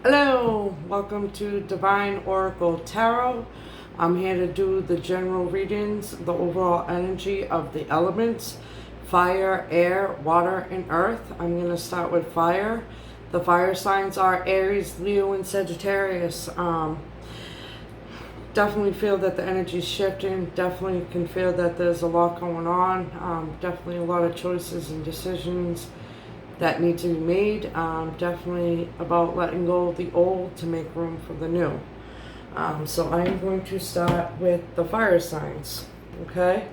Hello, welcome to Divine Oracle Tarot. I'm here to do the general readings, the overall energy of the elements, fire, air, water, and earth. I'm going to start with fire. The fire signs are Aries, Leo, and Sagittarius. Definitely feel that the energy is shifting. Definitely can feel that there's a lot going on. Definitely a lot of choices and decisions that need to be made. Definitely about letting go of the old to make room for the new. So I'm going to start with the fire signs. Okay.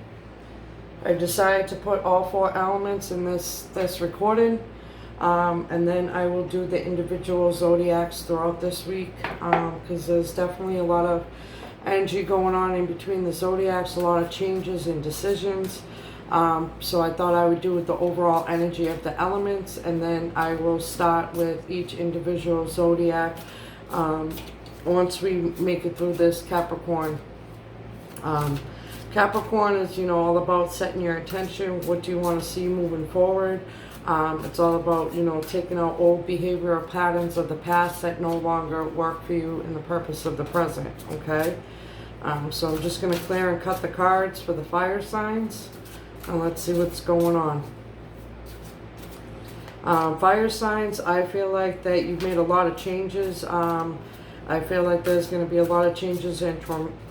I decided to put all four elements in this recording. And then I will do the individual zodiacs throughout this week, because there's definitely a lot of energy going on in between the zodiacs, a lot of changes and decisions. So I thought I would do with the overall energy of the elements, and then I will start with each individual zodiac once we make it through this Capricorn. Capricorn is, all about setting your intention. What do you want to see moving forward? It's all about, taking out old behavioral patterns of the past that no longer work for you in the purpose of the present, okay? So I'm just going to clear and cut the cards for the fire signs, and let's see what's going on. Fire signs, I feel like that you've made a lot of changes. I feel like there's going to be a lot of changes and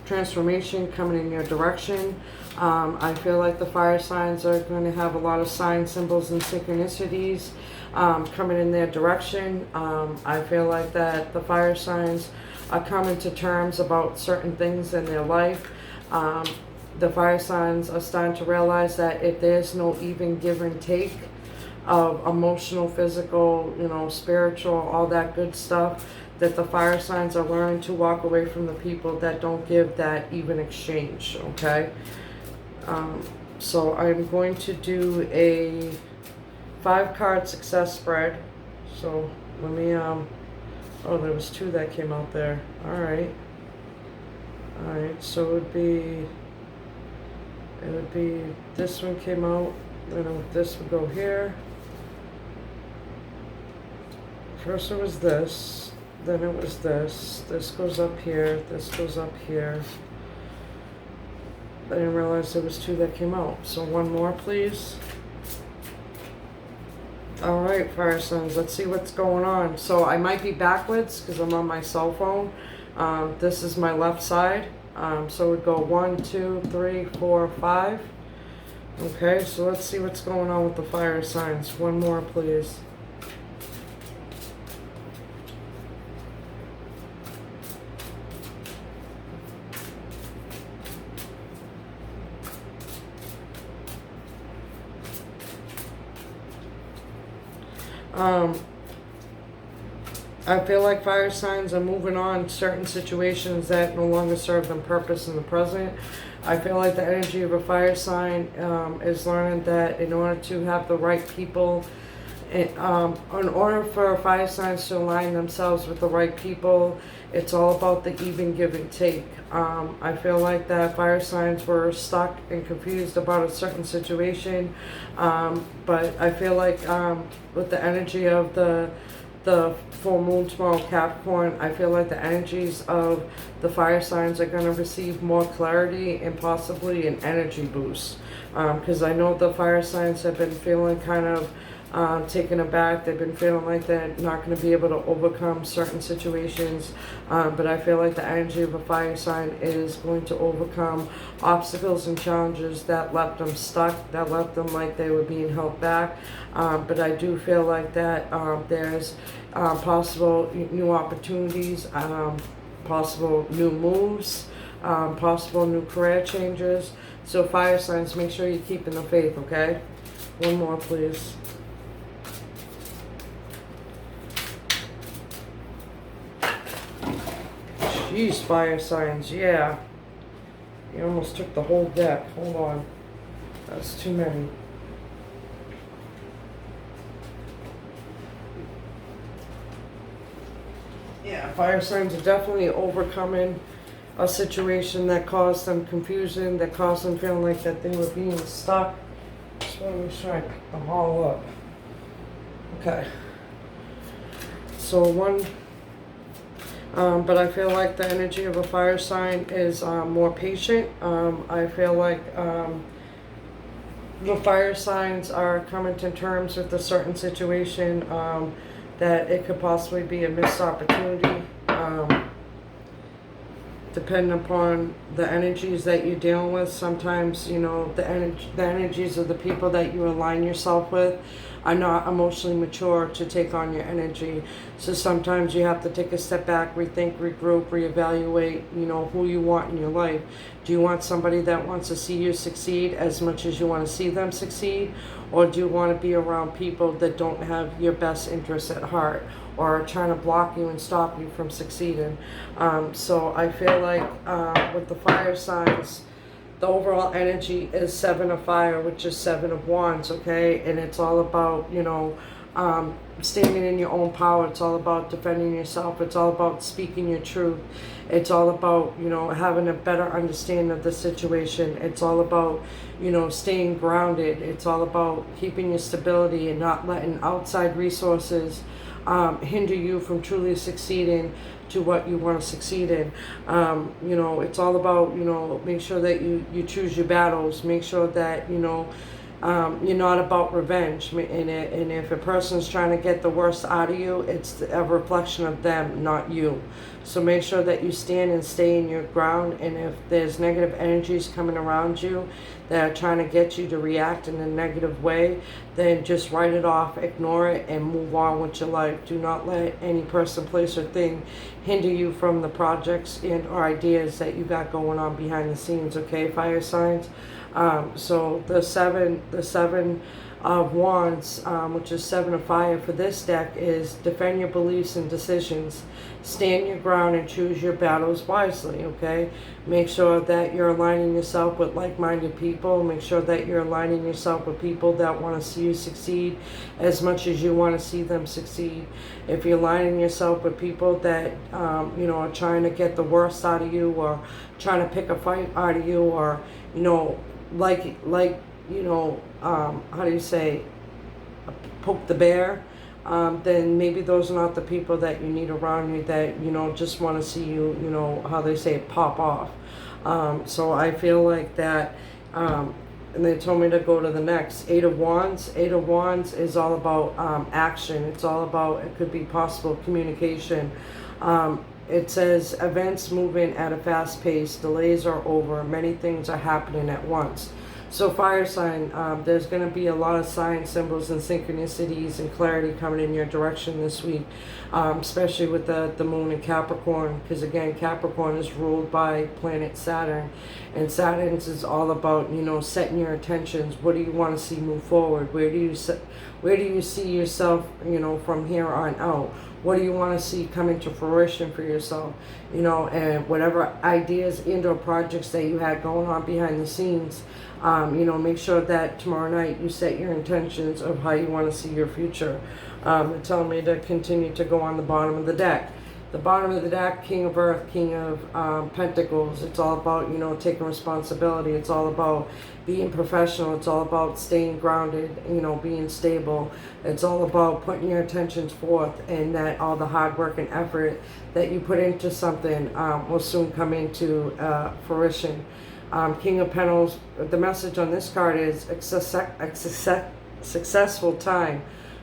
transformation coming in your direction. I feel like the fire signs are going to have a lot of signs, symbols, and synchronicities coming in their direction. I feel like that the fire signs are coming to terms about certain things in their life. The fire signs are starting to realize that if there's no even give and take of emotional, physical, spiritual, all that good stuff, that the fire signs are learning to walk away from the people that don't give that even exchange, okay? So I'm going to do a 5-card success spread. So let me, oh, there was 2 that came out there. All right, so it would be, this one came out, then this would go here. First it was this, then it was this goes up here, this goes up here. I didn't realize there was 2 that came out. So one more, please. All right, fire signs, let's see what's going on. So I might be backwards because I'm on my cell phone. This is my left side. So it would go 1, 2, 3, 4, 5. Okay, so let's see what's going on with the fire signs. One more, please. I feel like fire signs are moving on certain situations that no longer serve them purpose in the present. I feel like the energy of a fire sign is learning that in order to have the right people, in order for fire signs to align themselves with the right people, it's all about the even give and take. I feel like that fire signs were stuck and confused about a certain situation, but I feel like with the energy of the full moon tomorrow, Capricorn, I feel like the energies of the fire signs are going to receive more clarity and possibly an energy boost. Because I know the fire signs have been feeling kind of taken aback. They've been feeling like they're not going to be able to overcome certain situations. But I feel like the energy of a fire sign is going to overcome obstacles and challenges that left them stuck, that left them like they were being held back. But I do feel like that there's possible new opportunities, possible new moves, possible new career changes. So fire signs, make sure you're keeping the faith, okay? One more, please. Jeez, fire signs, yeah. You almost took the whole deck. Hold on. That's too many. Yeah, fire signs are definitely overcoming a situation that caused them confusion, that caused them feeling like that they were being stuck. Just want to make sure I pick them all up. Okay. So But I feel like the energy of a fire sign is more patient. I feel like the fire signs are coming to terms with a certain situation, that it could possibly be a missed opportunity. Depending upon the energies that you're dealing with, sometimes, you know, the energies of the people that you align yourself with are not emotionally mature to take on your energy. So sometimes you have to take a step back, rethink, regroup, reevaluate, you know, who you want in your life. Do you want somebody that wants to see you succeed as much as you want to see them succeed? Or do you want to be around people that don't have your best interests at heart, or are trying to block you and stop you from succeeding? So I feel like with the fire signs, the overall energy is 7 of fire, which is 7 of wands, okay? And it's all about, you know, standing in your own power. It's all about defending yourself. It's all about speaking your truth. It's all about, you know, having a better understanding of the situation. It's all about, you know, staying grounded. It's all about keeping your stability and not letting outside resources hinder you from truly succeeding to what you want to succeed in. You know, it's all about, you know, make sure that you choose your battles. Make sure that, you know, you're not about revenge. And if a person's trying to get the worst out of you, it's a reflection of them, not you. So make sure that you stand and stay in your ground. And if there's negative energies coming around you that are trying to get you to react in a negative way, then just write it off, ignore it, and move on with your life. Do not let any person, place, or thing hinder you from the projects and or ideas that you got going on behind the scenes, okay, fire signs? So the seven of wands, which is 7 of fire for this deck, is defend your beliefs and decisions. Stand your ground and choose your battles wisely, okay? Make sure that you're aligning yourself with like-minded people. Make sure that you're aligning yourself with people that want to see you succeed as much as you want to see them succeed. If you're aligning yourself with people that, you know, are trying to get the worst out of you, or trying to pick a fight out of you, or, you know, like you know, how do you say, poke the bear, then maybe those are not the people that you need around you, that, you know, just want to see you, you know, how they say, pop off. So I feel like that, and they told me to go to the next, 8 of wands. 8 of wands is all about action. It's all about, it could be possible communication. It says events moving at a fast pace, delays are over, many things are happening at once. So fire sign, there's going to be a lot of signs, symbols, and synchronicities and clarity coming in your direction this week, especially with the moon in Capricorn, because again, Capricorn is ruled by planet Saturn, and Saturn is all about, you know, setting your intentions. What do you want to see move forward? Where do you see yourself, you know, from here on out? What do you want to see coming to fruition for yourself? You know, and whatever ideas and or projects that you had going on behind the scenes, you know, make sure that tomorrow night you set your intentions of how you want to see your future. They're telling me to continue to go on the bottom of the deck. The bottom of the deck, King of Earth, King of Pentacles. It's all about, you know, taking responsibility. It's all about being professional. It's all about staying grounded, you know, being stable. It's all about putting your intentions forth, and that all the hard work and effort that you put into something will soon come into fruition. King of Pentacles, the message on this card is successful time.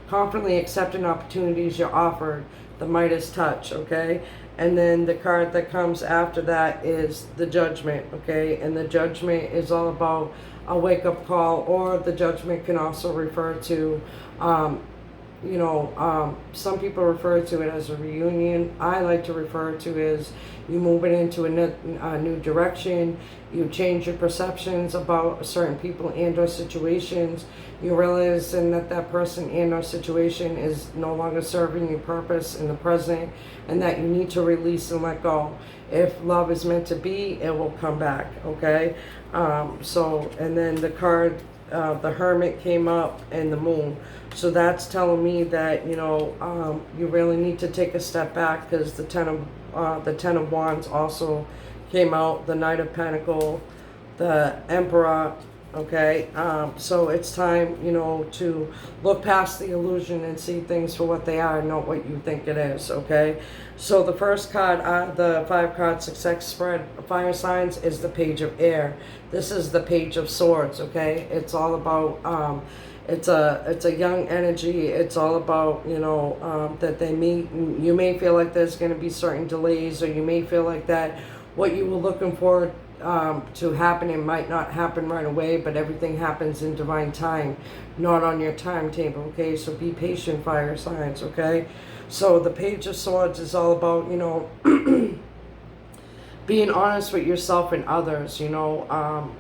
Confidently accepting opportunities you're offered. The Midas touch, okay? And then the card that comes after that is the Judgment, okay? And the Judgment is all about a wake-up call, or the Judgment can also refer to, you know, some people refer to it as a reunion. I like to refer to it as you moving into a new direction. You change your perceptions about certain people and or situations. You realizing that that person and or situation is no longer serving your purpose in the present, and that you need to release and let go. If love is meant to be, it will come back, okay? So, and then the card, the Hermit came up, and the Moon. So that's telling me that, you know, you really need to take a step back, because the Ten of Wands also came out, the Knight of Pentacles, the Emperor, okay? So it's time, you know, to look past the illusion and see things for what they are, not what you think it is, okay? So the first card, the 5 card success spread fire signs, is the Page of Air. This is the Page of Swords, okay? It's all about, it's a young energy. It's all about, you know, that they meet. You may feel like there's going to be certain delays, or you may feel like that what you were looking for to happen, it might not happen right away, but everything happens in divine time, not on your timetable, okay? So be patient, fire signs, okay? So the Page of Swords is all about, you know, being honest with yourself and others, you know,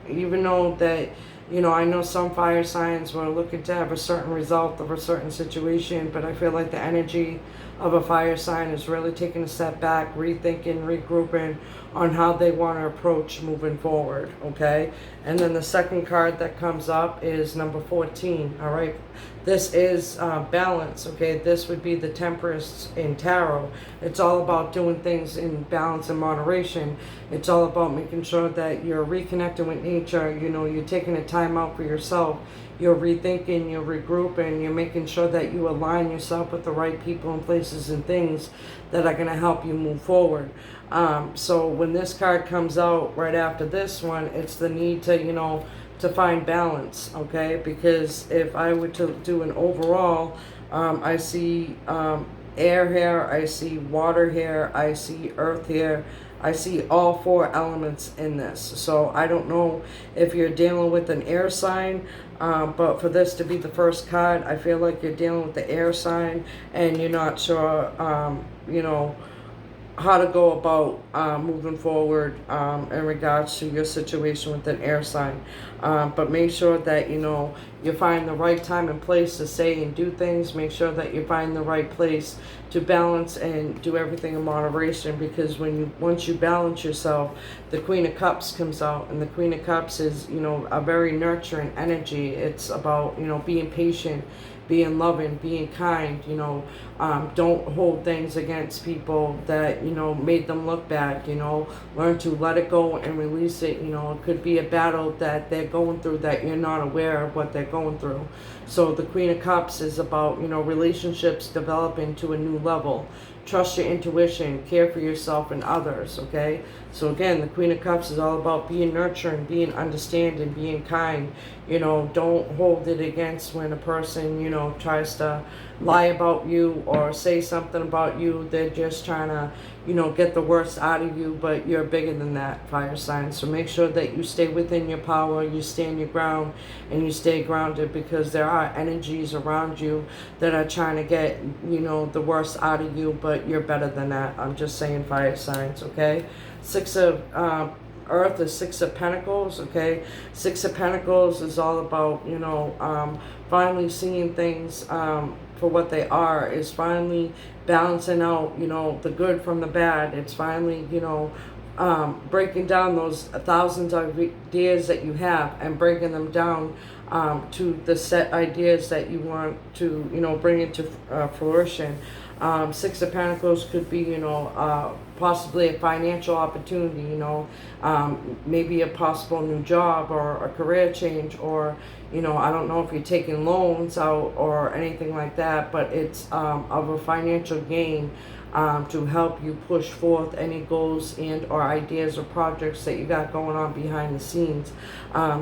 even though that, you know, I know some fire signs were looking to have a certain result of a certain situation, but I feel like the energy of a fire sign is really taking a step back, rethinking, regrouping on how they want to approach moving forward, okay? And then the second card that comes up is number 14, all right? This is balance, okay? This would be the Temperance in Tarot. It's all about doing things in balance and moderation. It's all about making sure that you're reconnecting with nature, you know, you're taking a time out for yourself, you're rethinking, you're regrouping, you're making sure that you align yourself with the right people and places and things that are going to help you move forward. So when this card comes out right after this one, it's the need to, you know, to find balance, okay? Because if I were to do an overall, I see air here, I see water here, I see earth here, I see all 4 elements in this. So I don't know if you're dealing with an air sign, but for this to be the first card, I feel like you're dealing with the air sign and you're not sure, you know, how to go about moving forward in regards to your situation with an air sign. But make sure that, you know, you find the right time and place to say and do things. Make sure that you find the right place to balance and do everything in moderation, because once you balance yourself, the Queen of Cups comes out, and the Queen of Cups is, you know, a very nurturing energy. It's about, you know, being patient, being loving, being kind, you know, don't hold things against people that, you know, made them look bad, you know, learn to let it go and release it. You know, it could be a battle that they're going through that you're not aware of what they're going through. So the Queen of Cups is about, you know, relationships developing to a new level. Trust your intuition, care for yourself and others, okay? So again, the Queen of Cups is all about being nurturing, being understanding, being kind. You know, don't hold it against when a person, you know, tries to lie about you or say something about you. They're just trying to, you know, get the worst out of you, but you're bigger than that, fire sign. So make sure that you stay within your power, you stand your ground, and you stay grounded, because there are energies around you that are trying to get, you know, the worst out of you, but you're better than that. I'm just saying, fire signs, okay? Six of Earth is 6 of Pentacles, okay? 6 of Pentacles is all about, you know, finally seeing things for what they are. Is finally balancing out, you know, the good from the bad. It's finally, you know, breaking down those thousands of ideas that you have and breaking them down to the set ideas that you want to, you know, bring into fruition. 6 of Pentacles could be, you know, possibly a financial opportunity, you know, maybe a possible new job or a career change, or, you know, I don't know if you're taking loans out or anything like that, but it's of a financial gain to help you push forth any goals and or ideas or projects that you got going on behind the scenes.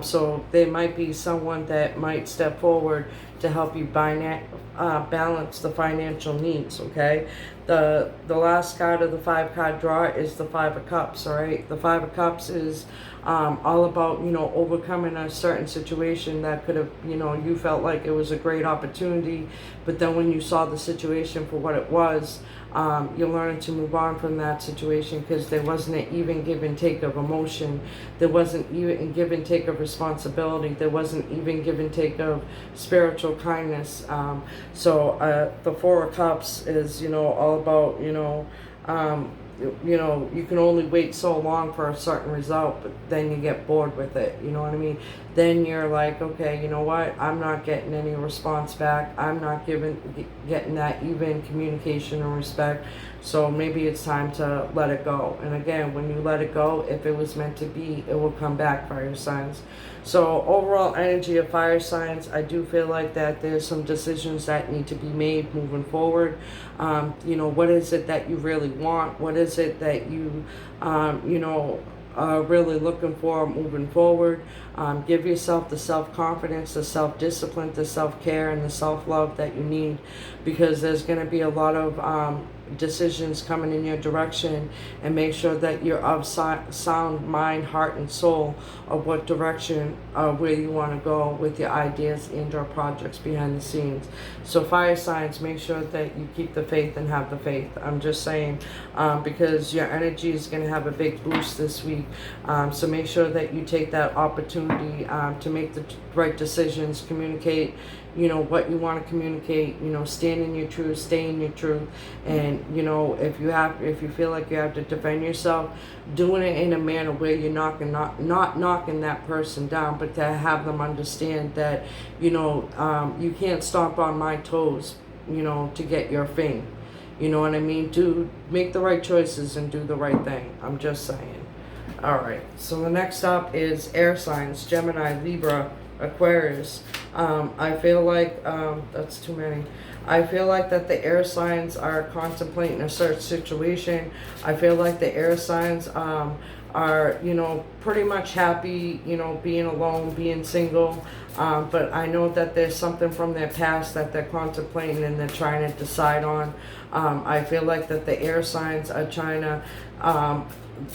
So there might be someone that might step forward to help you balance the financial needs, okay? The last card of the 5-card draw is the 5 of Cups, all right? The 5 of Cups is all about, you know, overcoming a certain situation that could have, you know, you felt like it was a great opportunity, but then when you saw the situation for what it was, you learned to move on from that situation, because there wasn't an even give and take of emotion. There wasn't even give and take of responsibility. There wasn't even give and take of spiritual kindness. So the 4 of Cups is, you know, all about, you know, you can only wait so long for a certain result, but then you get bored with it. You know what I mean? then you're like, okay, you know what? I'm not getting any response back. I'm not getting that even communication and respect. So maybe it's time to let it go. And again, when you let it go, if it was meant to be, it will come back, fire signs. So overall energy of fire signs, I do feel like that there's some decisions that need to be made moving forward. You know, what is it that you really want? What is it that you, you know, really looking for moving forward? Give yourself the self-confidence, the self-discipline, the self-care, and the self-love that you need, because there's going to be a lot of decisions coming in your direction, and make sure that you're of sound mind, heart, and soul of what direction, where you want to go with your ideas and or projects behind the scenes. So fire signs, make sure that you keep the faith and have the faith. I'm just saying, because your energy is going to have a big boost this week. So make sure that you take that opportunity to make the right decisions, communicate, you know, what you want to communicate, you know, stand in your truth, stay in your truth. And, you know, if you feel like you have to defend yourself, doing it in a manner where you're not knocking that person down, but to have them understand that, you know, you can't stomp on my toes, you know, to get your thing. You know what I mean? Make the right choices and do the right thing. I'm just saying. All right. So the next up is air signs: Gemini, Libra, Aquarius. I feel like that's too many. I feel like that the air signs are contemplating a certain situation. I feel like the air signs are, you know, pretty much happy, you know, being alone, being single. But I know that there's something from their past that they're contemplating and they're trying to decide on. I feel like that the air signs are trying to,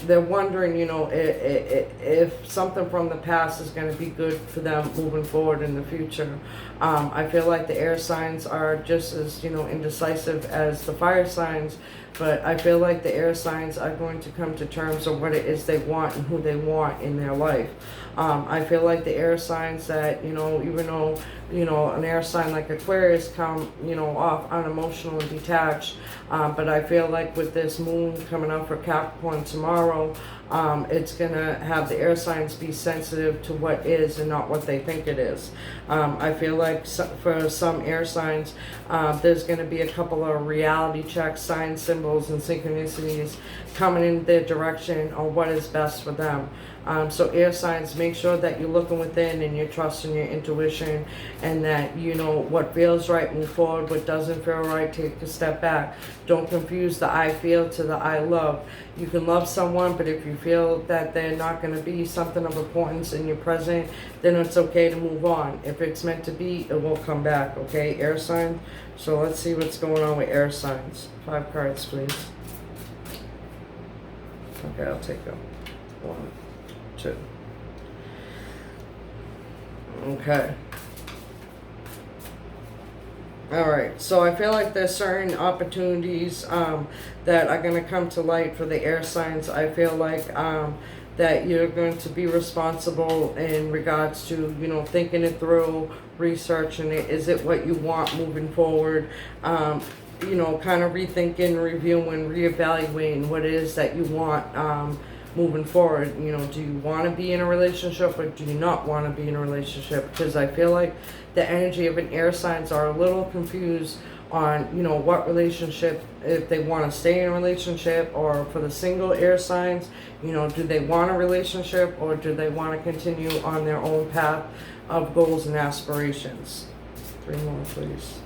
they're wondering, you know, if something from the past is going to be good for them moving forward in the future. I feel like the air signs are just as, you know, indecisive as the fire signs, but I feel like the air signs are going to come to terms of what it is they want and who they want in their life. I feel like the air signs that, you know, even though, you know, an air sign like Aquarius come, you know, off unemotional and detached, but I feel like with this moon coming up for Capricorn tomorrow, it's gonna have the air signs be sensitive to what is and not what they think it is. I feel like for some air signs, there's gonna be a couple of reality checks, signs, symbols, and synchronicities coming in their direction on what is best for them. So air signs, make sure that you're looking within and you're trusting your intuition, and that, you know, what feels right, move forward. What doesn't feel right, take a step back. Don't confuse the I feel to the I love. You can love someone, but if you feel that they're not going to be something of importance in your present, then it's okay to move on. If it's meant to be, it will come back, okay? Air sign. So let's see what's going on with air signs. 5 cards, please. Okay, I'll take them. 1, 2. Okay. Alright, so I feel like there's certain opportunities that are going to come to light for the air signs. I feel like that you're going to be responsible in regards to, you know, thinking it through, researching it. Is it what you want moving forward? You know, kind of rethinking, reviewing, reevaluating what it is that you want moving forward. You know, do you want to be in a relationship or do you not want to be in a relationship? Because I feel like the energy of an air signs are a little confused on, you know, what relationship, if they want to stay in a relationship. Or for the single air signs, you know, do they want a relationship or do they want to continue on their own path of goals and aspirations? 3 more, please.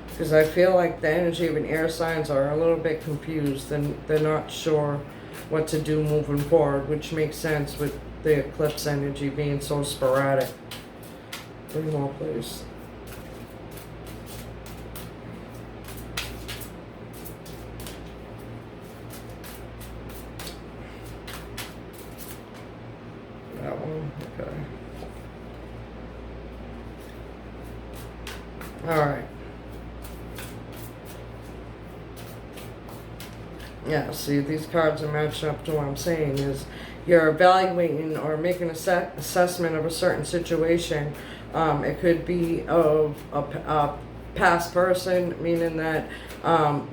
Because I feel like the energy of an air signs are a little bit confused and they're not sure what to do moving forward, which makes sense with the eclipse energy being so sporadic. 3 more, please. That one, okay. All right. Yeah, see, these cards are matching up to what I'm saying is you're evaluating or making an assessment of a certain situation. It could be of past person, meaning that,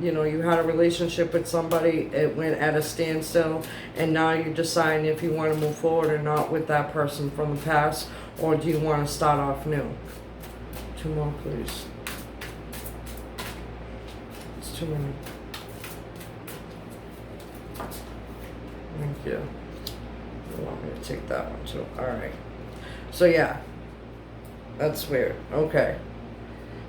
you know, you had a relationship with somebody, it went at a standstill, and now you're deciding if you want to move forward or not with that person from the past, or do you want to start off new? 2 more, please. It's too many. Thank you. You want me to take that one too? Alright. So yeah. That's weird. Okay.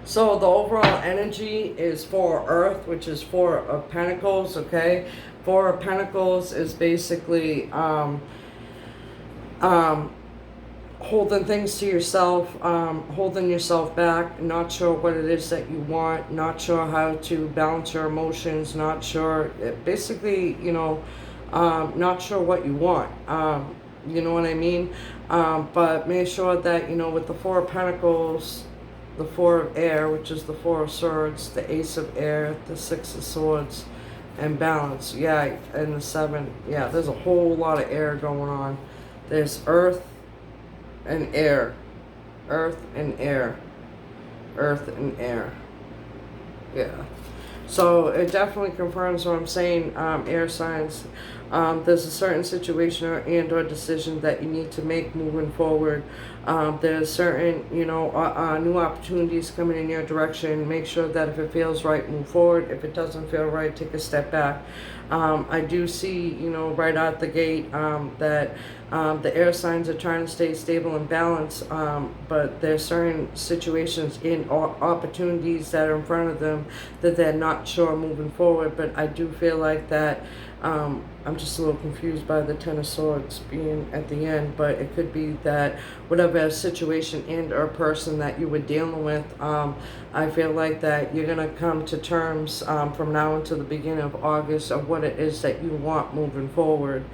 So the overall energy is 4 Earth, which is 4 of Pentacles, okay? 4 of Pentacles is basically holding things to yourself, holding yourself back, not sure what it is that you want, not sure how to balance your emotions, not sure, basically, you know, not sure what you want. You know what I mean? But make sure that, you know, with the 4 of Pentacles, the 4 of Air, which is the 4 of Swords, the Ace of Air, the 6 of Swords, and balance. Yeah, and the 7. Yeah, there's a whole lot of air going on. There's Earth and Air. Earth and Air. Earth and Air. Yeah. So it definitely confirms what I'm saying, air signs. There's a certain situation or decision that you need to make moving forward. There's certain, you know, new opportunities coming in your direction. Make sure that if it feels right, move forward. If it doesn't feel right, take a step back. I do see, you know, right out the gate that the air signs are trying to stay stable and balanced, but there's certain situations in opportunities that are in front of them that they're not sure moving forward. But I do feel like that I'm just a little confused by the 10 of Swords being at the end, but it could be that whatever situation and or person that you were dealing with, I feel like that you're going to come to terms from now until the beginning of August of what it is that you want moving forward.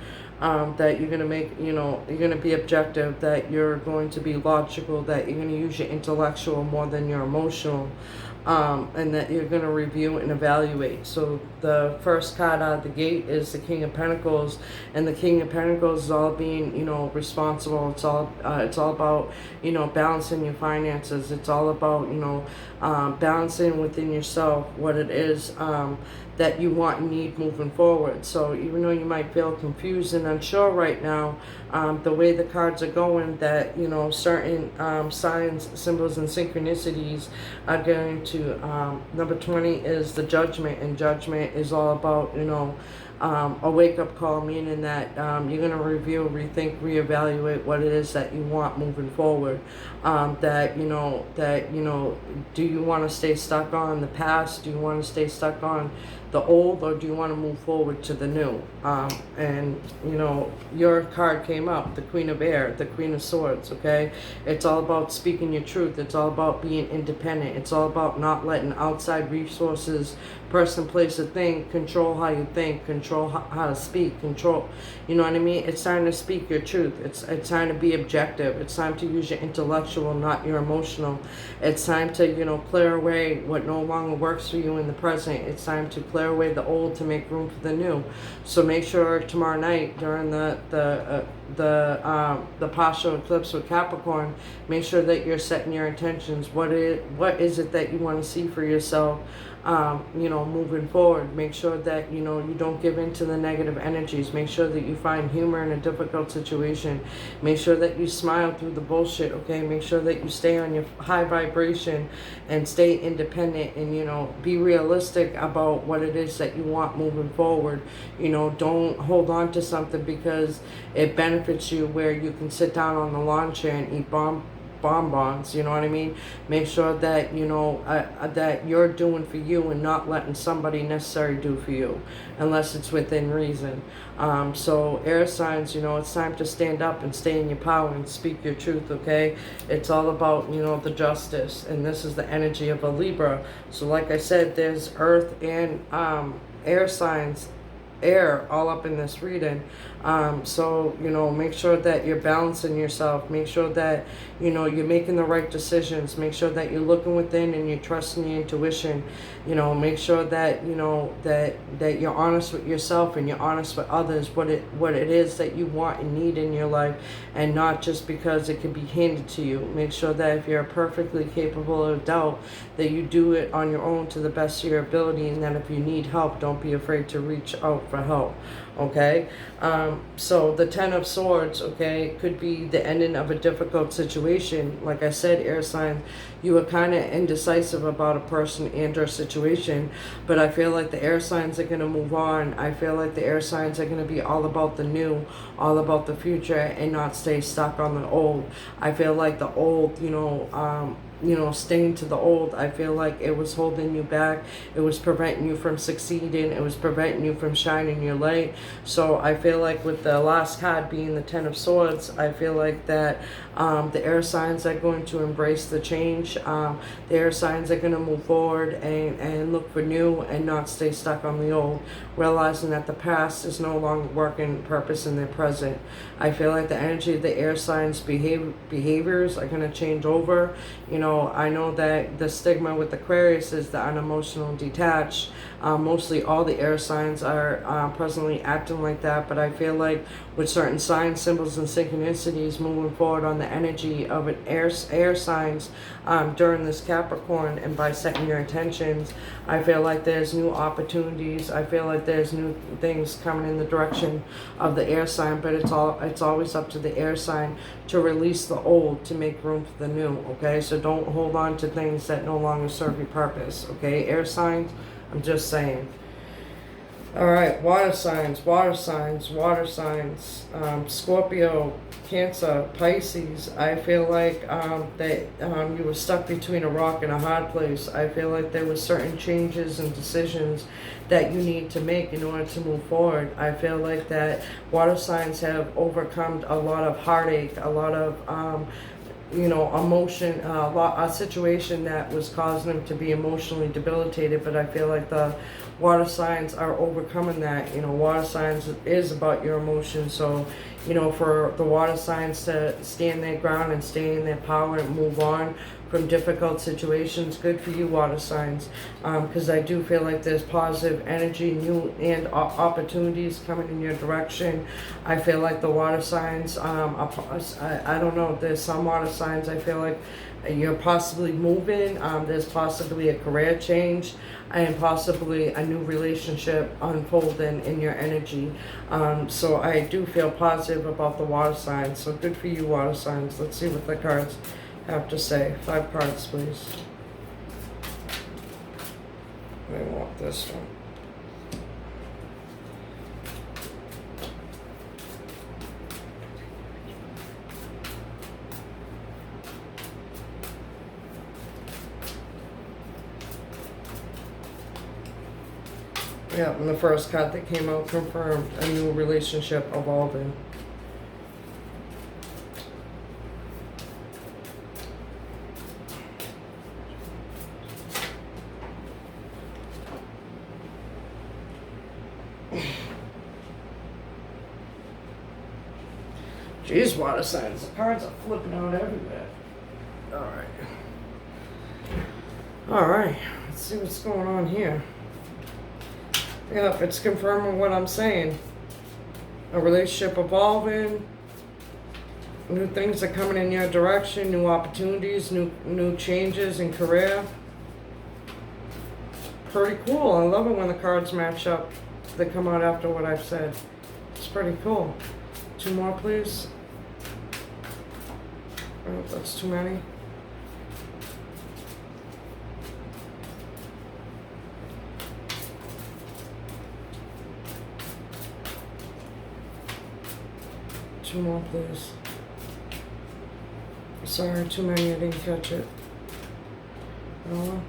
That you're going to make, you know, you're going to be objective, that you're going to be logical, that you're going to use your intellectual more than your emotional, and that you're going to review and evaluate. So the first card out of the gate is the King of Pentacles, and the King of Pentacles is all being, you know, responsible. It's all about, you know, balancing your finances. It's all about, you know, balancing within yourself what it is that you want and need moving forward. So even though you might feel confused and unsure right now, the way the cards are going, that, you know, certain signs, symbols, and synchronicities are going to, number 20 is the Judgment, and Judgment is all about, you know, a wake-up call, meaning that you're going to review, rethink, reevaluate what it is that you want moving forward. That you know, do you want to stay stuck on the past? Do you want to stay stuck on the old, or do you want to move forward to the new? And you know, your card came up, the Queen of Air, the Queen of Swords. Okay, it's all about speaking your truth. It's all about being independent. It's all about not letting outside resources, person, place, or thing control how you think, control how to speak, control, you know what I mean? It's time to speak your truth. It's time to be objective. It's time to use your intellectual, not your emotional. It's time to, you know, clear away what no longer works for you in the present. It's time to clear away the old to make room for the new. So make sure tomorrow night during the partial eclipse with Capricorn, make sure that you're setting your intentions. What is it that you want to see for yourself? You know, moving forward. Make sure that, you know, you don't give in to the negative energies. Make sure that you find humor in a difficult situation. Make sure that you smile through the bullshit, okay? Make sure that you stay on your high vibration and stay independent, and, you know, be realistic about what it is that you want moving forward. You know, don't hold on to something because it benefits you, where you can sit down on the lawn chair and eat bonbons, you know what I mean? Make sure that, you know, that you're doing for you and not letting somebody necessarily do for you, unless it's within reason. So air signs, you know, it's time to stand up and stay in your power and speak your truth, okay? It's all about, you know, the justice, and this is the energy of a Libra. So like I said, there's earth and air signs air all up in this reading. So, you know, make sure that you're balancing yourself. Make sure that, you know, you're making the right decisions. Make sure that you're looking within and you're trusting your intuition. You know, make sure that, you know, that you're honest with yourself and you're honest with others, what it is that you want and need in your life, and not just because it can be handed to you. Make sure that if you're perfectly capable of doubt, that you do it on your own to the best of your ability, and that if you need help, don't be afraid to reach out for help. Okay, so the Ten of Swords, okay, could be the ending of a difficult situation. Like I said, air sign, you are kind of indecisive about a person and or situation, but I feel like the air signs are going to move on. I feel like the air signs are going to be all about the new, all about the future, and not stay stuck on the old. I feel like the old, you know, staying to the old, I feel like it was holding you back. It was preventing you from succeeding. It was preventing you from shining your light. So I feel like with the last card being the Ten of Swords, I feel like that the air signs are going to embrace the change. The air signs are going to move forward and look for new and not stay stuck on the old, realizing that the past is no longer working purpose in their present. I feel like the energy of the air signs behaviors are going to change over. You know, I know that the stigma with Aquarius is the unemotional and detached. Mostly all the air signs are presently acting like that, but I feel like with certain signs, symbols, and synchronicities moving forward on the energy of an air signs during this Capricorn, and by setting your intentions, I feel like there's new opportunities. I feel like there's new things coming in the direction of the air sign, but it's always up to the air sign to release the old to make room for the new. Okay, so don't hold on to things that no longer serve your purpose. Okay, air signs, I'm just saying. All right, water signs, Scorpio, Cancer, Pisces. I feel like that you were stuck between a rock and a hard place. I feel like there were certain changes and decisions that you need to make in order to move forward. I feel like that water signs have overcome a lot of heartache, a lot of emotion, a situation that was causing them to be emotionally debilitated, but I feel like the water signs are overcoming that. You know, water signs is about your emotions, so, you know, for the water signs to stand their ground and stay in their power and move on from difficult situations, good for you, water signs, because I do feel like there's positive energy, new and opportunities coming in your direction. I feel like the water signs, I don't know, there's some water signs I feel like you're possibly moving, there's possibly a career change, and possibly a new relationship unfolding in your energy. So I do feel positive about the water signs, so good for you, water signs. Let's see what the cards have to say. 5 cards, please. I want this one. Yeah, and the first card that came out confirmed a new relationship evolving. Jeez, water signs. The cards are flipping out everywhere. Alright. Alright. Let's see what's going on here. Yep, it's confirming what I'm saying. A relationship evolving. New things are coming in your direction. New opportunities. New changes in career. Pretty cool. I love it when the cards match up. They come out after what I've said. It's pretty cool. 2 more, please. Oh, that's too many. Two more, please. Sorry, too many. I didn't catch it. Oh.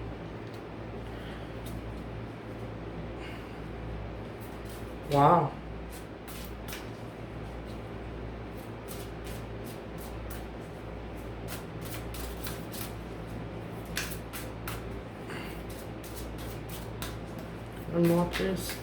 Wow. One more, please.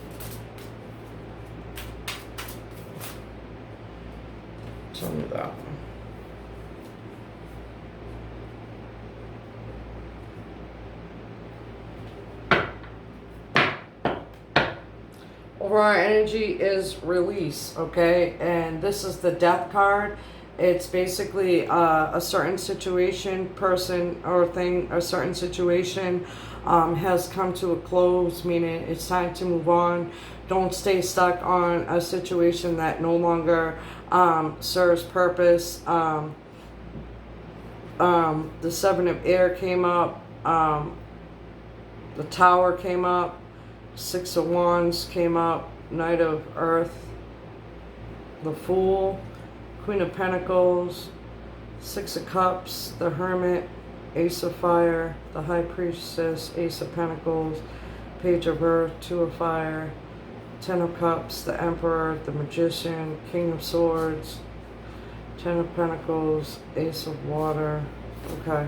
overall energy is release, okay? And this is the death card. It's basically a certain situation, person, or thing, a certain situation has come to a close, meaning it's time to move on. Don't stay stuck on a situation that no longer serves purpose. The Seven of Air came up, the Tower came up, Six of Wands came up, Knight of Earth, the Fool, Queen of Pentacles, Six of Cups, the Hermit, Ace of Fire, the High Priestess, Ace of Pentacles, Page of Earth, Two of Fire, Ten of Cups, the Emperor, the Magician, King of Swords, Ten of Pentacles, Ace of Water. Okay.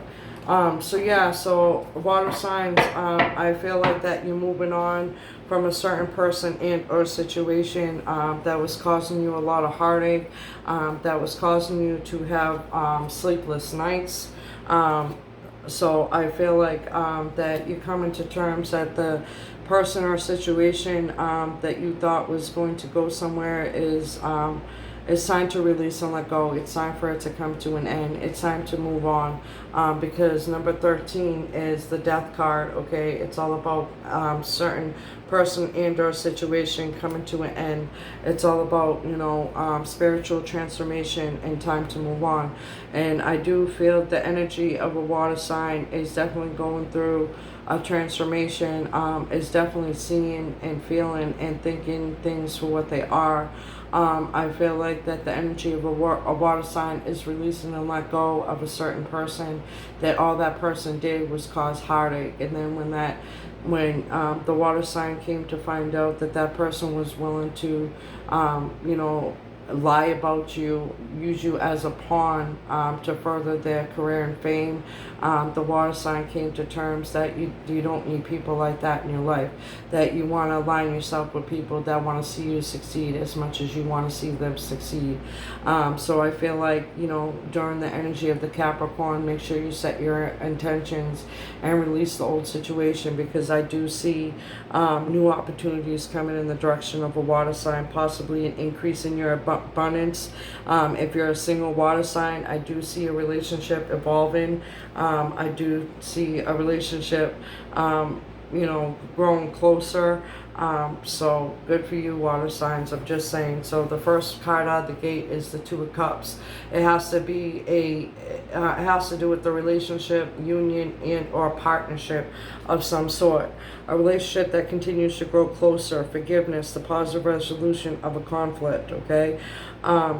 So yeah, so water signs, I feel like that you're moving on from a certain person and or situation that was causing you a lot of heartache, that was causing you to have sleepless nights. So I feel like that you're coming to terms that the person or situation that you thought was going to go somewhere is it's time to release and let go. It's time for it to come to an end. It's time to move on because number 13 is the death card, okay? It's all about certain person and or situation coming to an end. It's all about, you know, spiritual transformation and time to move on. And I do feel the energy of a water sign is definitely going through a transformation, is definitely seeing and feeling and thinking things for what they are. I feel like that the energy of a water sign is releasing and let go of a certain person, that all that person did was cause heartache. And then when the water sign came to find out that that person was willing to, you know, lie about you, use you as a pawn to further their career and fame, the water sign came to terms that you don't need people like that in your life, that you want to align yourself with people that want to see you succeed as much as you want to see them succeed. So I feel like, you know, during the energy of the Capricorn, make sure you set your intentions and release the old situation, because I do see new opportunities coming in the direction of a water sign, possibly an increase in your abundance. If you're a single water sign, I do see a relationship evolving. I do see a relationship, you know, growing closer. So good for you, water signs. I'm just saying. So the first card out of the gate is the Two of Cups. It has to be it has to do with the relationship, union, and or partnership of some sort. A relationship that continues to grow closer, forgiveness, the positive resolution of a conflict, okay?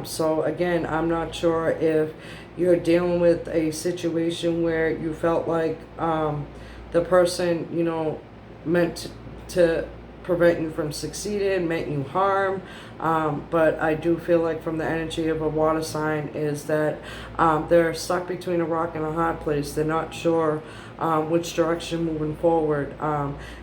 So again, I'm not sure if you're dealing with a situation where you felt like the person, you know, meant to prevent you from succeeding, meant you harm. But I do feel like from the energy of a water sign is that they're stuck between a rock and a hard place. They're not sure which direction moving forward.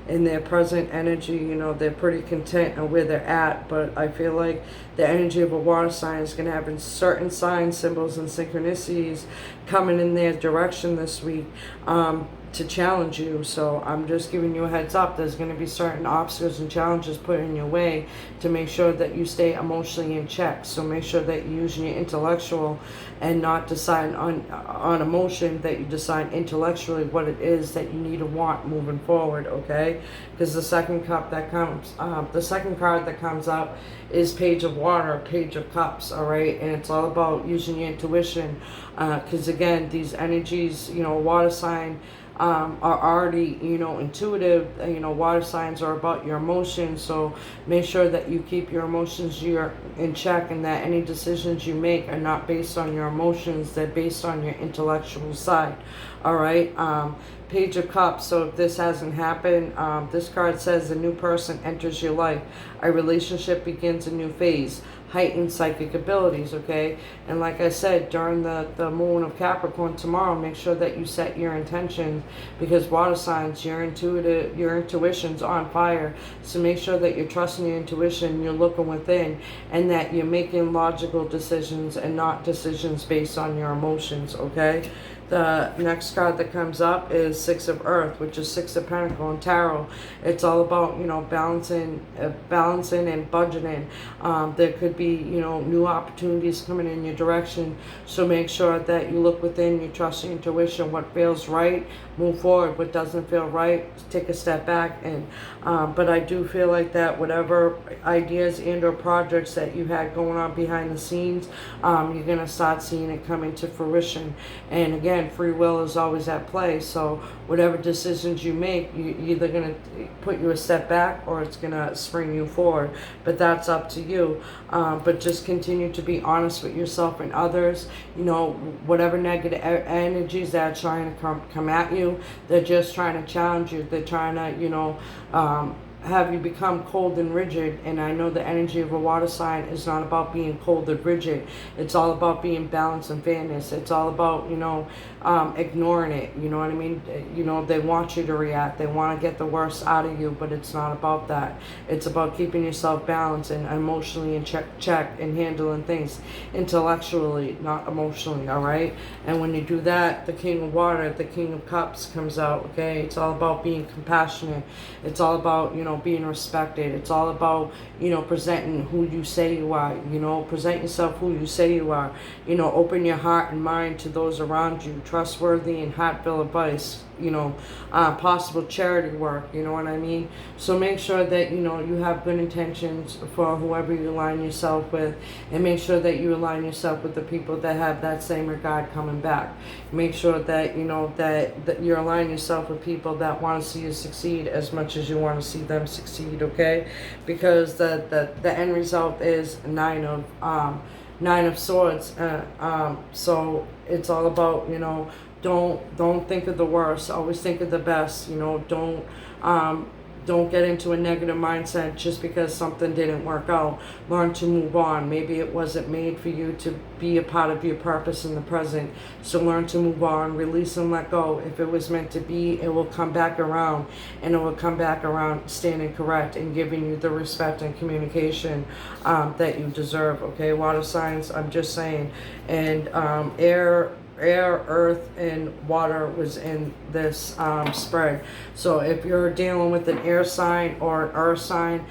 In their present energy, you know, they're pretty content on where they're at, but I feel like the energy of a water sign is going to have certain signs, symbols, and synchronicities coming in their direction this week to challenge you. So I'm just giving you a heads up. There's going to be certain obstacles and challenges put in your way to make sure that you stay emotionally in check. So make sure that you're using your intellectual and not decide on emotion, that you decide intellectually what it is that you need to want moving forward, okay? Because the second cup that comes, the second card that comes up is Page of Water, Page of Cups, all right? And it's all about using your intuition, because again, these energies, you know, water sign, are already, you know, intuitive. You know, water signs are about your emotions, so make sure that you keep your emotions in check, and that any decisions you make are not based on your emotions, they're based on your intellectual side, all right? Page of Cups, so if this hasn't happened, this card says a new person enters your life, a relationship begins a new phase, heightened psychic abilities, okay? And like I said, during the moon of Capricorn tomorrow, make sure that you set your intentions, because water signs, your intuition's on fire. So make sure that you're trusting your intuition, you're looking within, and that you're making logical decisions and not decisions based on your emotions, okay? The next card that comes up is Six of Earth, which is Six of Pentacle and Tarot. It's all about, balancing and budgeting. There could be, new opportunities coming in your direction. So make sure that you look within, you trust your intuition. What feels right, move forward. What doesn't feel right, take a step back. And but I do feel like that whatever ideas and or projects that you had going on behind the scenes, you're gonna start seeing it come into fruition. And again, free will is always at play. So whatever decisions you make, you're either gonna put you a step back or it's gonna spring you forward. But that's up to you. But just continue to be honest with yourself and others. Whatever negative energies that are trying to come at you, they're just trying to challenge you. They're trying to, have you become cold and rigid. And I know the energy of a water sign is not about being cold and rigid. It's all about being balanced and fairness. It's all about, ignoring it. You know what I mean? They want you to react. They want to get the worst out of you, but it's not about that. It's about keeping yourself balanced and emotionally in check and handling things intellectually, not emotionally, all right? And when you do that, the King of Water, the King of Cups comes out, okay? It's all about being compassionate. It's all about, being respected. It's all about, presenting who you say you are. Present yourself who you say you are. Open your heart and mind to those around you. Trustworthy and heartfelt advice. Possible charity work. You know what I mean? So make sure that, you have good intentions for whoever you align yourself with. And make sure that you align yourself with the people that have that same regard coming back. Make sure that, that you're aligning yourself with people that want to see you succeed as much as you want to see them succeed, okay? Because the end result is Nine of Swords. So it's all about, don't think of the worst. Always think of the best. Don't get into a negative mindset just because something didn't work out. Learn to move on. Maybe it wasn't made for you to be a part of your purpose in the present. So learn to move on, release and let go. If it was meant to be, it will come back around. And it will come back around standing correct and giving you the respect and communication that you deserve. Okay, water signs, I'm just saying. And air, earth, and water was in this spread. So if you're dealing with an air sign or an earth sign,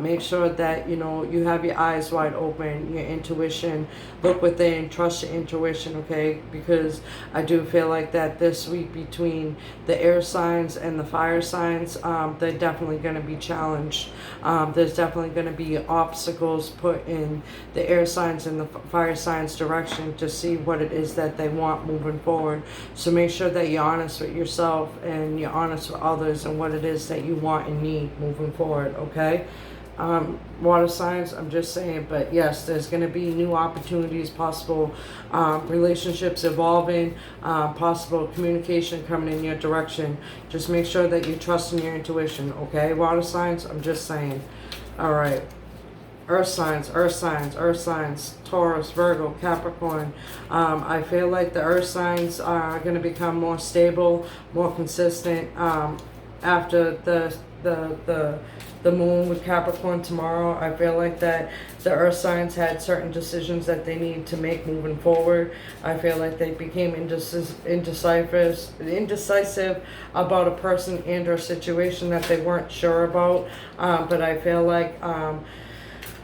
make sure that you have your eyes wide open, your intuition, look within, trust your intuition, okay? Because I do feel like that this week between the air signs and the fire signs, they're definitely going to be challenged. There's definitely going to be obstacles put in the air signs and the fire signs direction to see what it is that they want moving forward. So make sure that you're honest with yourself and you're honest with others and what it is that you want and need moving forward, okay? Water signs, I'm just saying, but yes, there's going to be new opportunities, possible relationships evolving, possible communication coming in your direction. Just make sure that you trust in your intuition, okay? Water signs, I'm just saying. All right. Earth signs, Taurus, Virgo, Capricorn. I feel like the earth signs are going to become more stable, more consistent after the moon with Capricorn tomorrow. I feel like that the earth signs had certain decisions that they need to make moving forward. I feel like they became indecisive about a person and or situation that they weren't sure about. But I feel like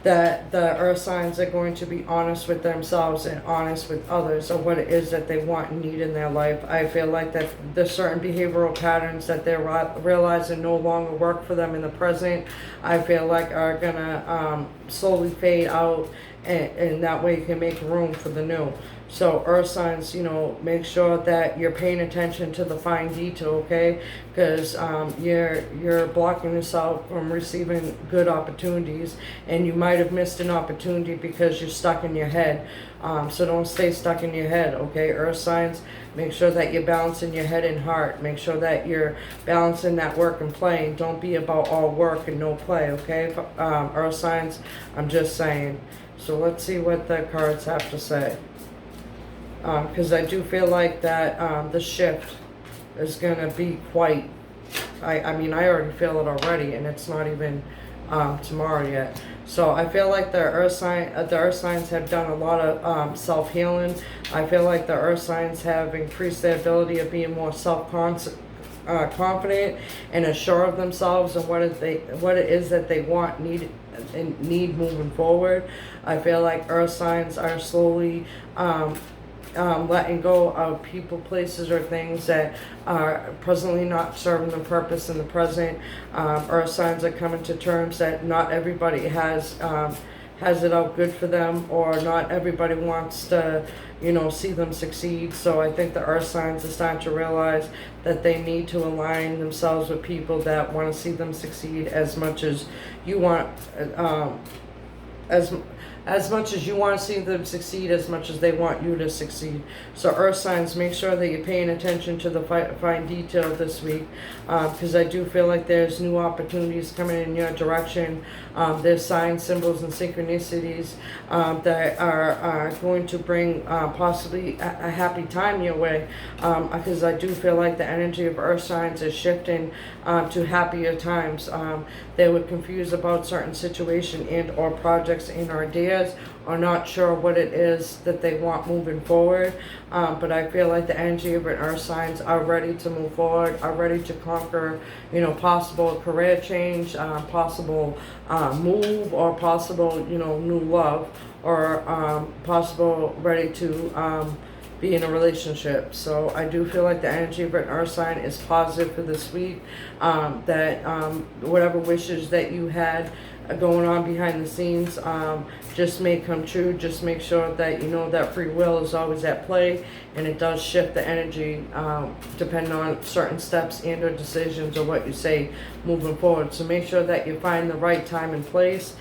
that the earth signs are going to be honest with themselves and honest with others of what it is that they want and need in their life. I feel like that there's certain behavioral patterns that they're realizing no longer work for them in the present. I feel like are gonna slowly fade out, and that way you can make room for the new. So earth signs, make sure that you're paying attention to the fine detail, okay? Because you're blocking yourself from receiving good opportunities, and you might have missed an opportunity because you're stuck in your head. So don't stay stuck in your head, okay? Earth signs, make sure that you're balancing your head and heart. Make sure that you're balancing that work and play. Don't be about all work and no play, okay? Earth signs, I'm just saying. So let's see what the cards have to say. Because I do feel like that the shift is going to be quite, I mean, I already feel it already, and it's not even tomorrow yet. So I feel like the earth signs have done a lot of self-healing. I feel like the earth signs have increased their ability of being more confident and assured of themselves and what it is that they want, need moving forward. I feel like earth signs are slowly letting go of people, places, or things that are presently not serving the purpose in the present. Earth signs are coming to terms that not everybody has it out good for them, or not everybody wants to, see them succeed. So I think the earth signs are starting to realize that they need to align themselves with people that want to see them succeed as much as you want, as much as you want to see them succeed, as much as they want you to succeed. So earth signs, make sure that you're paying attention to the fine detail this week, because I do feel like there's new opportunities coming in your direction. There's signs, symbols, and synchronicities that are going to bring possibly a happy time your way, because I do feel like the energy of earth signs is shifting to happier times. They were confused about certain situation and or projects and ideas, or not sure what it is that they want moving forward. But I feel like the energy of an earth signs are ready to move forward, are ready to conquer, possible career change, possible move, or possible, new love, or possible ready to be in a relationship. So I do feel like the energy of an earth sign is positive for this week, that whatever wishes that you had going on behind the scenes just may come true. Just make sure that you know that free will is always at play, and it does shift the energy depending on certain steps and or decisions or what you say moving forward. So make sure that you find the right time and place.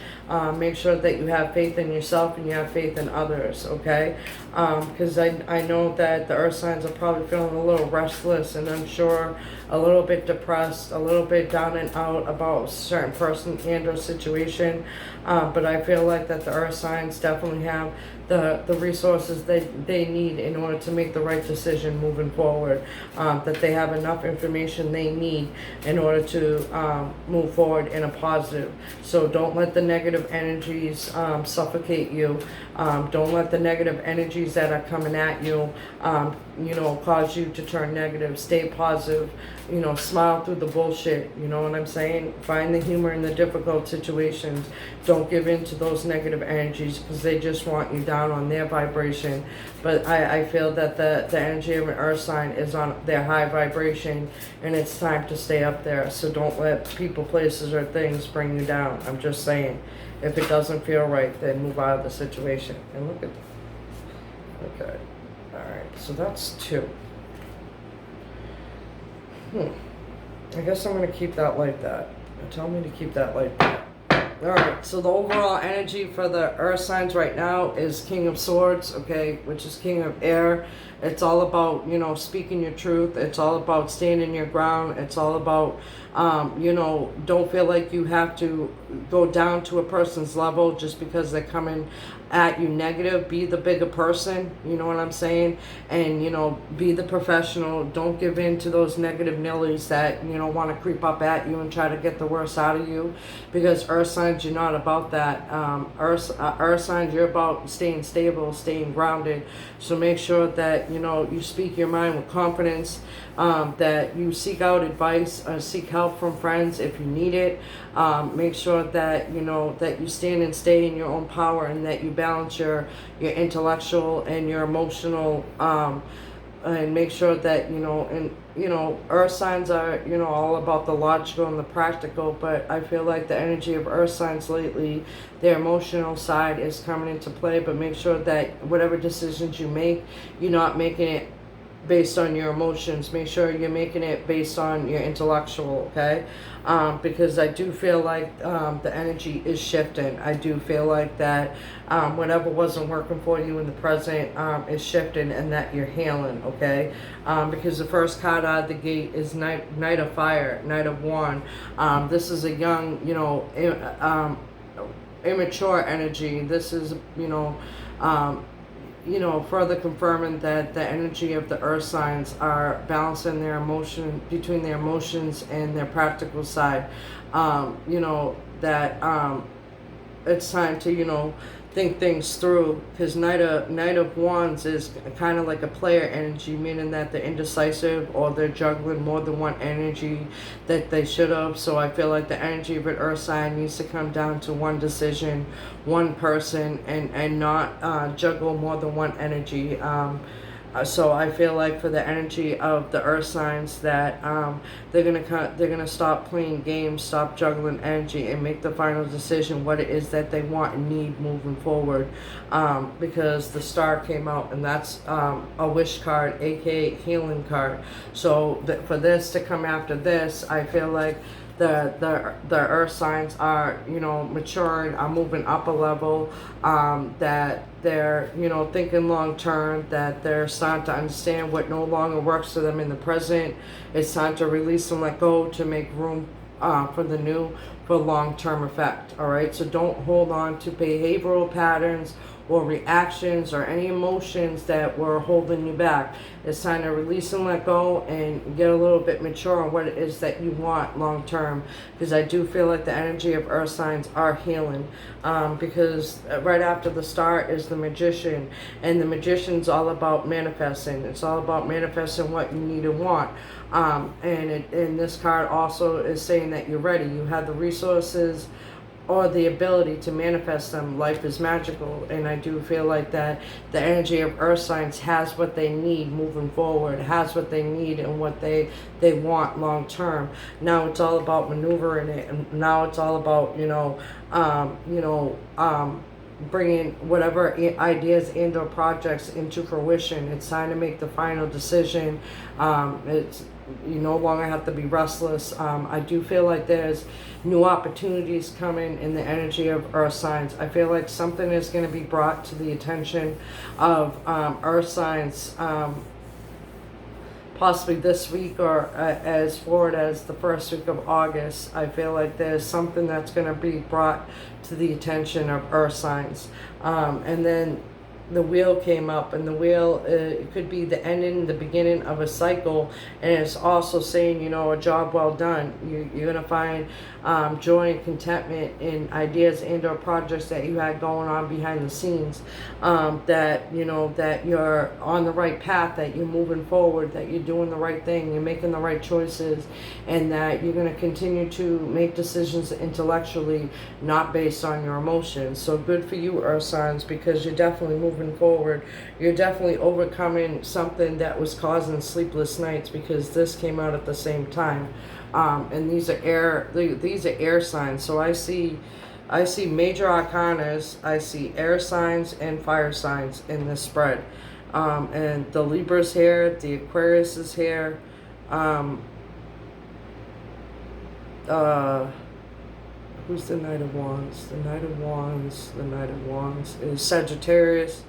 Make sure that you have faith in yourself and you have faith in others, okay? Because I know that the earth signs are probably feeling a little restless and unsure, a little bit depressed, a little bit down and out about a certain person and or situation. But I feel like that the earth signs definitely have the resources they need in order to make the right decision moving forward, that they have enough information they need in order to move forward in a positive. So don't let the negative energies suffocate you. Don't let the negative energies that are coming at you cause you to turn negative. Stay positive, smile through the bullshit, you know what I'm saying? Find the humor in the difficult situations. Don't give in to those negative energies, because they just want you down on their vibration. But I feel that the energy of an earth sign is on their high vibration, and it's time to stay up there. So don't let people, places, or things bring you down. I'm just saying, if it doesn't feel right, then move out of the situation. And look at, okay, all right, so that's 2. I guess I'm going to keep that like that. Tell me to keep that like that. Alright, so the overall energy for the earth signs right now is King of Swords, okay, which is King of Air. It's all about, speaking your truth. It's all about standing your ground. It's all about, don't feel like you have to go down to a person's level just because they're coming at you negative. Be the bigger person, you know what I'm saying? And, be the professional. Don't give in to those negative nillies that, want to creep up at you and try to get the worst out of you. Because earth signs, you're not about that. Earth signs, you're about staying stable, staying grounded. So make sure that, you speak your mind with confidence, that you seek out advice, seek help from friends if you need it. Make sure that, that you stand and stay in your own power, and that you balance your intellectual and your emotional, and make sure that, earth signs are, all about the logical and the practical. But I feel like the energy of earth signs lately, their emotional side is coming into play. But make sure that whatever decisions you make, you're not making it based on your emotions. Make sure you're making it based on your intellectual, okay? Because I do feel like the energy is shifting. I do feel like that whatever wasn't working for you in the present is shifting, and that you're healing, okay? Because the first card out of the gate is Knight of Fire, Knight of Wand. This is a young, immature energy. This is, further confirming that the energy of the earth signs are balancing their emotion between their emotions and their practical side. That it's time to, think things through, because Knight of Wands is kind of like a player energy, meaning that they're indecisive or they're juggling more than one energy that they should have. So I feel like the energy of an earth sign needs to come down to one decision, one person, and not juggle more than one energy. So I feel like for the energy of the earth signs that they're gonna stop playing games, stop juggling energy, and make the final decision what it is that they want and need moving forward. Because the star came out, and that's a wish card, aka healing card. So for this to come after this, I feel like the earth signs are maturing, are moving up a level, that they're thinking long term, that they're starting to understand what no longer works for them in the present. It's time to release and let go to make room for the new, for long-term effect. All right, so don't hold on to behavioral patterns or reactions or any emotions that were holding you back. It's time to release and let go and get a little bit mature on what it is that you want long term, because I do feel like the energy of earth signs are healing, because right after the star is the magician, and the magician's all about manifesting. It's all about manifesting what you need and want. And this card also is saying that you're ready, you have the resources or the ability to manifest them. Life is magical, and I do feel like that the energy of earth signs has what they need moving forward, has what they need and what they want long term. Now it's all about maneuvering it, and now it's all about bringing whatever ideas and or projects into fruition. It's time to make the final decision. You no longer have to be restless. I do feel like there's new opportunities coming in the energy of earth signs. I feel like something is going to be brought to the attention of earth signs, possibly this week or as forward as the first week of August. I feel like there's something that's going to be brought to the attention of earth signs. And then the wheel came up, and the wheel, it could be the ending, the beginning of a cycle, and it's also saying, a job well done. You're going to find joy and contentment in ideas and or projects that you had going on behind the scenes, that you're on the right path, that you're moving forward, that you're doing the right thing, you're making the right choices, and that you're going to continue to make decisions intellectually, not based on your emotions. So good for you, earth signs, because you're definitely moving forward. You're definitely overcoming something that was causing sleepless nights, because this came out at the same time. And these are air signs. So I see major arcanas, I see air signs and fire signs in this spread. And the Libra's here, the Aquarius is here. Who's the Knight of Wands? The Knight of Wands is Sagittarius.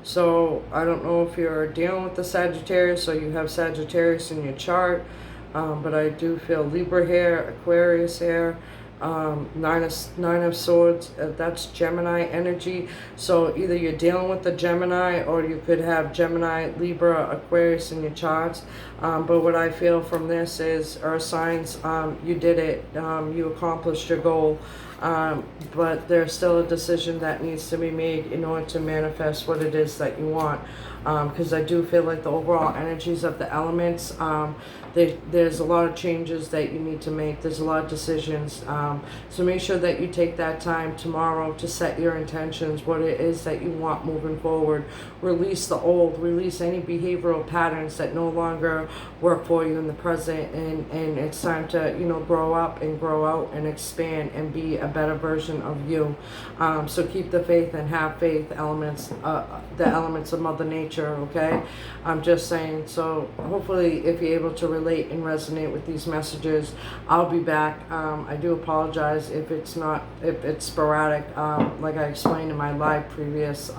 So I don't know if you're dealing with the Sagittarius or you have Sagittarius in your chart, but I do feel Libra here, Aquarius here, Nine of Swords, that's Gemini energy. So either you're dealing with the Gemini, or you could have Gemini, Libra, Aquarius in your charts. But what I feel from this is, earth signs, you did it, you accomplished your goal. But there's still a decision that needs to be made in order to manifest what it is that you want. Because I do feel like the overall energies of the elements, there's a lot of changes that you need to make. There's a lot of decisions. So make sure that you take that time tomorrow to set your intentions, what it is that you want moving forward. Release the old, release any behavioral patterns that no longer work for you in the present, and it's time to grow up and grow out and expand and be a better version of you. So keep the faith and have faith, elements, the elements of Mother Nature, okay? I'm just saying. So hopefully if you're able to relate and resonate with these messages, I'll be back. I do apologize if it's sporadic, like I explained in my live previous,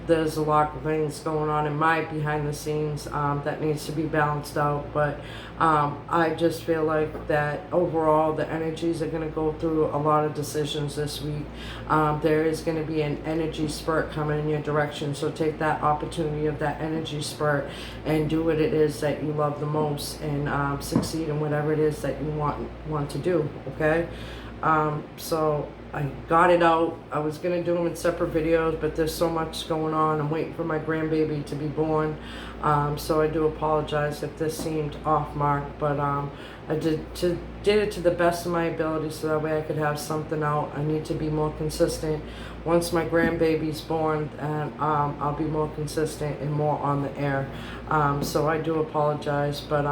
there's a lot of things going on in my behind the scenes that needs to be balanced out. But I just feel like that overall the energies are going to go through a lot of decisions this week. There is going to be an energy spurt coming in your direction, so take that opportunity of that energy spurt and do what it is that you love the most, and succeed in whatever it is that you want to do. Okay, so I got it out. I was gonna do them in separate videos, but there's so much going on. I'm waiting for my grandbaby to be born, so I do apologize if this seemed off mark, but I did it to the best of my ability, so that way I could have something out. I need to be more consistent. Once my grandbaby's born, and I'll be more consistent and more on the air. So I do apologize, but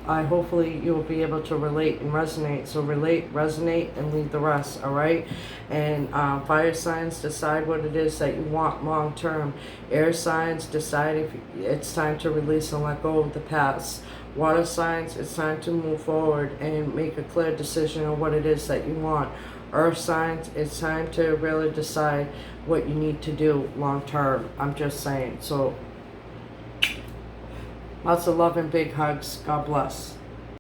I hopefully you'll be able to relate and resonate. So relate, resonate, and leave the rest, all right? And fire signs, decide what it is that you want long term. Air signs, decide if it's time to release and let go of the past. Water signs, it's time to move forward and make a clear decision on what it is that you want. Earth signs, it's time to really decide what you need to do long term. I'm just saying. So lots of love and big hugs. God bless.